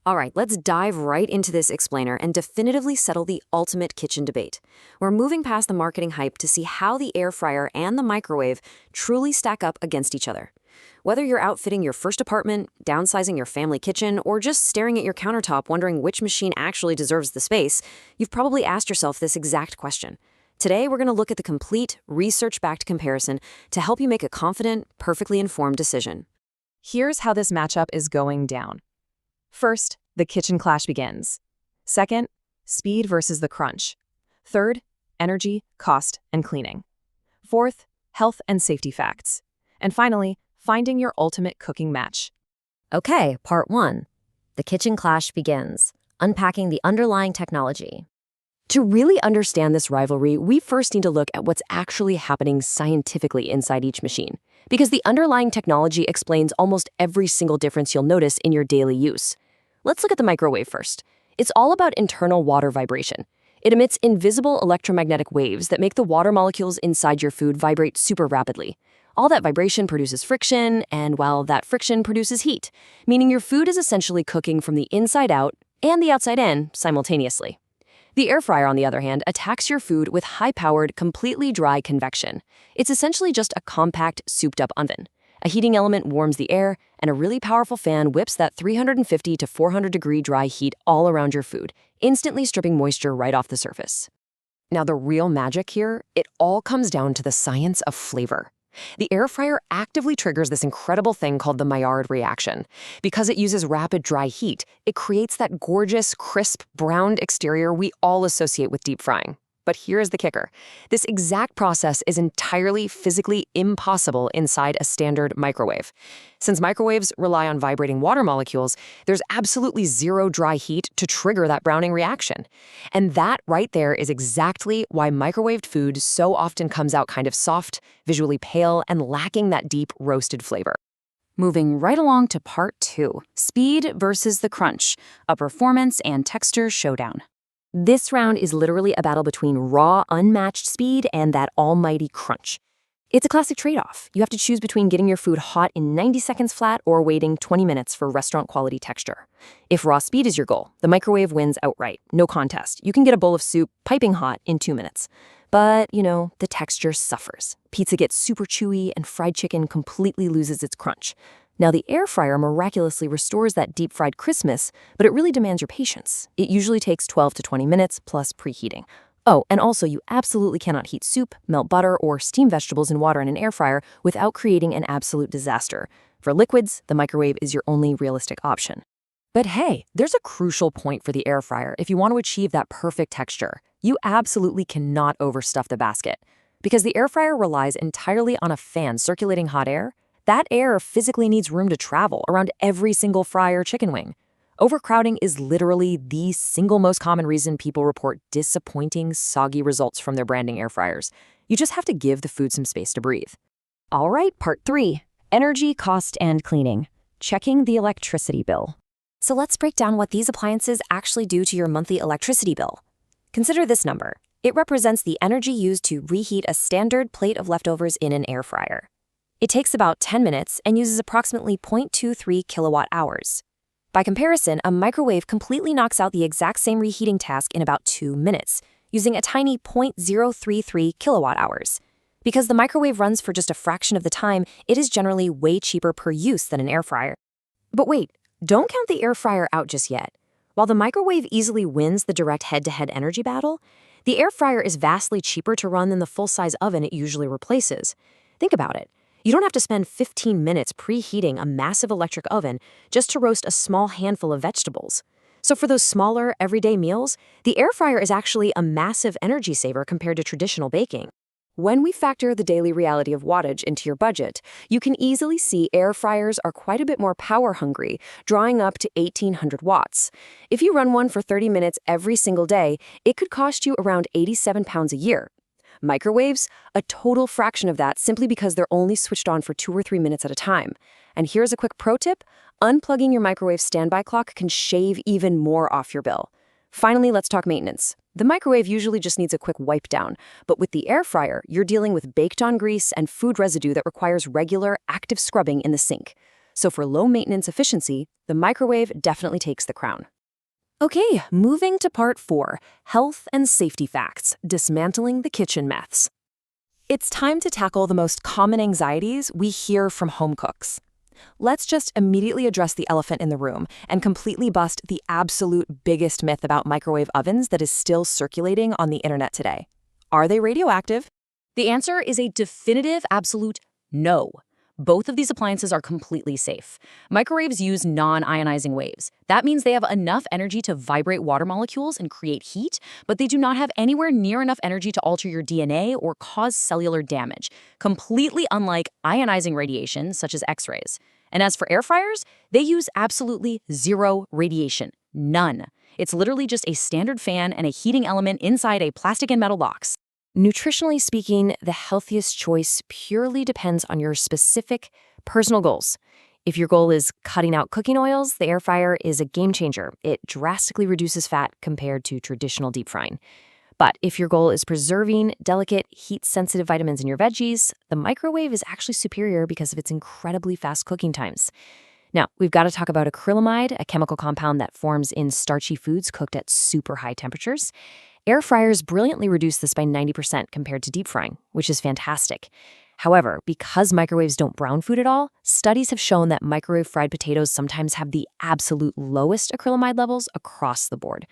All right, let's dive right into this explainer and definitively settle the ultimate kitchen debate. We're moving past the marketing hype to see how the air fryer and the microwave truly stack up against each other. Whether you're outfitting your first apartment, downsizing your family kitchen, or just staring at your countertop wondering which machine actually deserves the space, you've probably asked yourself this exact question. Today, we're going to look at the complete, research-backed comparison to help you make a confident, perfectly informed decision. Here's how this matchup is going down. First, the kitchen clash begins. Second, speed versus the crunch. Third, energy, cost, and cleaning. Fourth, health and safety facts. And finally, finding your ultimate cooking match. Okay, part 1. The kitchen clash begins, unpacking the underlying technology. To really understand this rivalry, we first need to look at what's actually happening scientifically inside each machine, because the underlying technology explains almost every single difference you'll notice in your daily use. Let's look at the microwave first. It's all about internal water vibration. It emits invisible electromagnetic waves that make the water molecules inside your food vibrate super rapidly. All that vibration produces friction, and well, that friction produces heat, meaning your food is essentially cooking from the inside out and the outside in simultaneously. The air fryer, on the other hand, attacks your food with high-powered, completely dry convection. It's essentially just a compact, souped-up oven. A heating element warms the air, and a really powerful fan whips that 350 to 400-degree dry heat all around your food, instantly stripping moisture right off the surface. Now, the real magic here, it all comes down to the science of flavor. The air fryer actively triggers this incredible thing called the Maillard reaction. Because it uses rapid dry heat, it creates that gorgeous, crisp, browned exterior we all associate with deep frying. But here's the kicker. This exact process is entirely physically impossible inside a standard microwave. Since microwaves rely on vibrating water molecules, there's absolutely zero dry heat to trigger that browning reaction. And that right there is exactly why microwaved food so often comes out kind of soft, visually pale, and lacking that deep roasted flavor. Moving right along to part 2, speed versus the crunch, a performance and texture showdown. This round is literally a battle between raw, unmatched speed and that almighty crunch. It's a classic trade-off. You have to choose between getting your food hot in 90 seconds flat or waiting 20 minutes for restaurant-quality texture. If raw speed is your goal, the microwave wins outright. No contest. You can get a bowl of soup piping hot in 2 minutes. But, the texture suffers. Pizza gets super chewy and fried chicken completely loses its crunch. Now, the air fryer miraculously restores that deep-fried crispness, but it really demands your patience. It usually takes 12 to 20 minutes plus preheating. Oh, and also you absolutely cannot heat soup, melt butter, or steam vegetables in water in an air fryer without creating an absolute disaster. For liquids, the microwave is your only realistic option. But hey, there's a crucial point for the air fryer if you want to achieve that perfect texture. You absolutely cannot overstuff the basket. Because the air fryer relies entirely on a fan circulating hot air, that air physically needs room to travel around every single fry or chicken wing. Overcrowding is literally the single most common reason people report disappointing, soggy results from their branding air fryers. You just have to give the food some space to breathe. All right, part 3, energy, cost, and cleaning. Checking the electricity bill. So let's break down what these appliances actually do to your monthly electricity bill. Consider this number. It represents the energy used to reheat a standard plate of leftovers in an air fryer. It takes about 10 minutes and uses approximately 0.23 kilowatt hours. By comparison, a microwave completely knocks out the exact same reheating task in about 2 minutes, using a tiny 0.033 kilowatt hours. Because the microwave runs for just a fraction of the time, it is generally way cheaper per use than an air fryer. But wait, don't count the air fryer out just yet. While the microwave easily wins the direct head-to-head energy battle, the air fryer is vastly cheaper to run than the full-size oven it usually replaces. Think about it. You don't have to spend 15 minutes preheating a massive electric oven just to roast a small handful of vegetables. So for those smaller, everyday meals, the air fryer is actually a massive energy saver compared to traditional baking. When we factor the daily reality of wattage into your budget, you can easily see air fryers are quite a bit more power hungry, drawing up to 1,800 watts. If you run one for 30 minutes every single day, it could cost you around 87 pounds a year. Microwaves, a total fraction of that simply because they're only switched on for 2 or 3 minutes at a time. And here's a quick pro tip. Unplugging your microwave standby clock can shave even more off your bill. Finally, let's talk maintenance. The microwave usually just needs a quick wipe down, but with the air fryer, you're dealing with baked-on grease and food residue that requires regular, active scrubbing in the sink. So for low-maintenance efficiency, the microwave definitely takes the crown. Okay, moving to part 4, health and safety facts, dismantling the kitchen myths. It's time to tackle the most common anxieties we hear from home cooks. Let's just immediately address the elephant in the room and completely bust the absolute biggest myth about microwave ovens that is still circulating on the internet today. Are they radioactive? The answer is a definitive, absolute no. Both of these appliances are completely safe. Microwaves use non-ionizing waves. That means they have enough energy to vibrate water molecules and create heat, but they do not have anywhere near enough energy to alter your DNA or cause cellular damage, completely unlike ionizing radiation, such as X-rays. And as for air fryers, they use absolutely zero radiation. None. It's literally just a standard fan and a heating element inside a plastic and metal box. Nutritionally speaking, the healthiest choice purely depends on your specific personal goals. If your goal is cutting out cooking oils, the air fryer is a game changer. It drastically reduces fat compared to traditional deep frying. But if your goal is preserving delicate, heat-sensitive vitamins in your veggies, the microwave is actually superior because of its incredibly fast cooking times. Now, we've got to talk about acrylamide, a chemical compound that forms in starchy foods cooked at super high temperatures. Air fryers brilliantly reduce this by 90% compared to deep frying, which is fantastic. However, because microwaves don't brown food at all, studies have shown that microwave fried potatoes sometimes have the absolute lowest acrylamide levels across the board.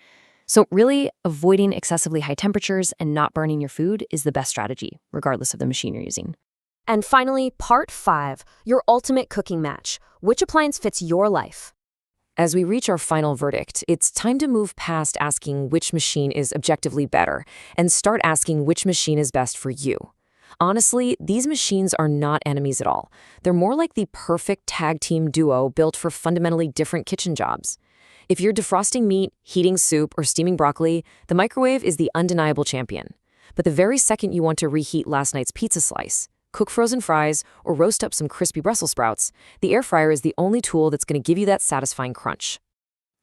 So really, avoiding excessively high temperatures and not burning your food is the best strategy, regardless of the machine you're using. And finally, part 5, your ultimate cooking match. Which appliance fits your life? As we reach our final verdict, it's time to move past asking which machine is objectively better and start asking which machine is best for you. Honestly, these machines are not enemies at all. They're more like the perfect tag team duo built for fundamentally different kitchen jobs. If you're defrosting meat, heating soup, or steaming broccoli, the microwave is the undeniable champion. But the very second you want to reheat last night's pizza slice, cook frozen fries, or roast up some crispy Brussels sprouts, the air fryer is the only tool that's going to give you that satisfying crunch.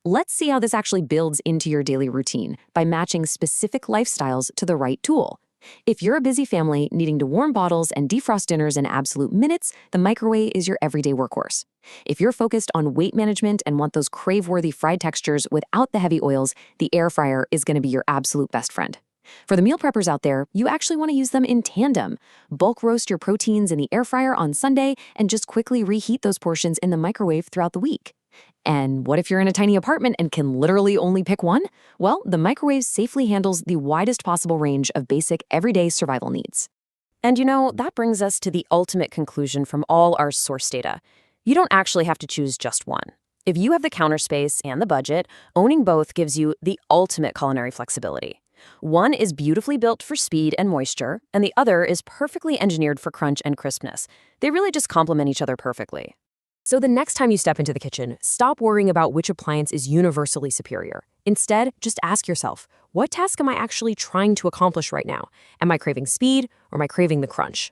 Let's see how this actually builds into your daily routine by matching specific lifestyles to the right tool. If you're a busy family needing to warm bottles and defrost dinners in absolute minutes, the microwave is your everyday workhorse. If you're focused on weight management and want those crave-worthy fried textures without the heavy oils, the air fryer is going to be your absolute best friend. For the meal preppers out there, you actually want to use them in tandem. Bulk roast your proteins in the air fryer on Sunday and just quickly reheat those portions in the microwave throughout the week. And what if you're in a tiny apartment and can literally only pick one? Well, the microwave safely handles the widest possible range of basic everyday survival needs. And that brings us to the ultimate conclusion from all our source data. You don't actually have to choose just one. If you have the counter space and the budget, owning both gives you the ultimate culinary flexibility. One is beautifully built for speed and moisture, and the other is perfectly engineered for crunch and crispness. They really just complement each other perfectly. So the next time you step into the kitchen, stop worrying about which appliance is universally superior. Instead, just ask yourself, what task am I actually trying to accomplish right now? Am I craving speed or am I craving the crunch?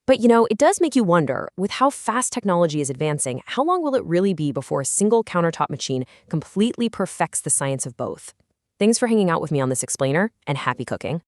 But it does make you wonder, with how fast technology is advancing, how long will it really be before a single countertop machine completely perfects the science of both? Thanks for hanging out with me on this explainer, and happy cooking.